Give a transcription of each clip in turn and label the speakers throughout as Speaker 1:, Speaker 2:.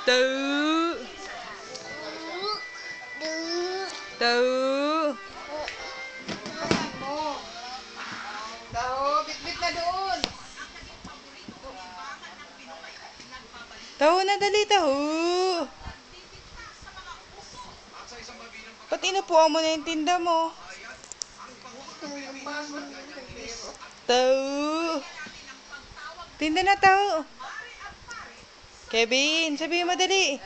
Speaker 1: Tahu. Tahu.
Speaker 2: Taho, bit-bit na doon.
Speaker 1: Tahu na, dali, tahu. Ba't inupuan mo na yung tinda mo? Tahu. Tinda na, tahu. Kevin, sabihin mo dali.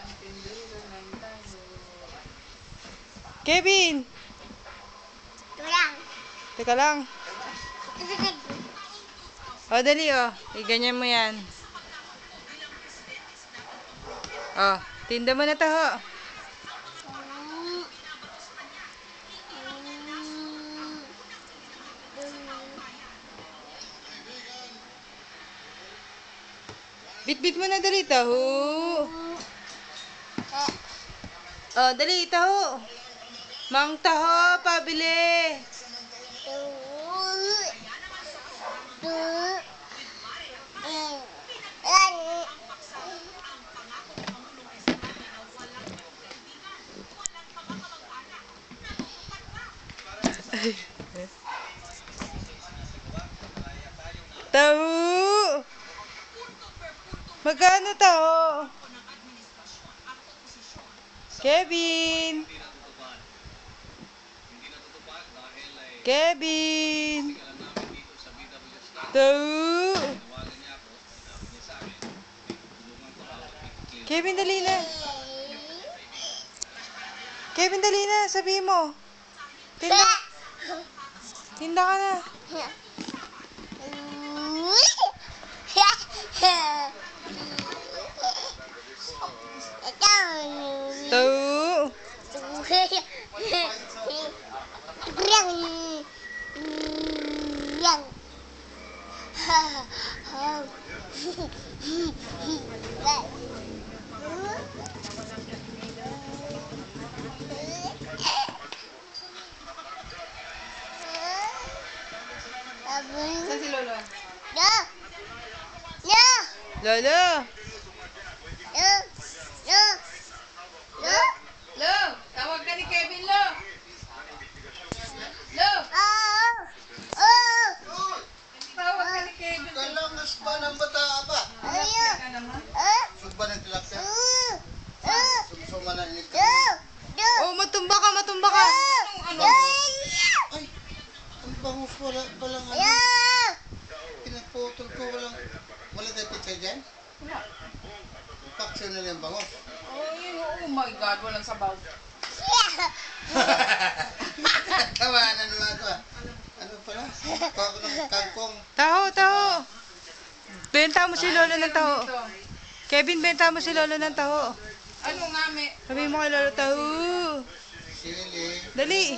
Speaker 1: Kevin. Teka lang. O, dali, o. Iganyan mo yan. O, tinda mo na, taho. Bit-bit mo na, dali, taho. O, dali, taho. Mang taho, pabili. Taho. Magkano taho? Kevin. Kevin. Tahu. Kevin, dali na. Kevin, dali na. Sabihin mo. Tinda. Tinda ka na. Tahu.
Speaker 2: Saan si Lolo?
Speaker 1: Lolo.
Speaker 2: Lo, tawag ka ni Kevin, Lo. Lo, tawag ka ni Kevin.
Speaker 3: Kalangas pa ng bata ba?
Speaker 2: Tilapia ka naman.
Speaker 3: Sugba ng tilapia. Sugsuma na inig ka.
Speaker 1: Oh, matumba ka, matumba ka.
Speaker 2: Ano?
Speaker 3: Ay, ang bangus walang ano. Pinaputol ko walang pizza dyan. Paksyo na yung bangus.
Speaker 2: Oh my God, walang sabaw.
Speaker 3: Tawanan naman ito ah. Ano pala? Pako ng kangkong.
Speaker 1: Taho, taho. Benta mo si Lolo ng taho. Kevin, benta mo si Lolo ng taho.
Speaker 2: Ano nga, me?
Speaker 1: Sabihin mo kay Lolo, taho.
Speaker 3: Sili.
Speaker 1: Dali.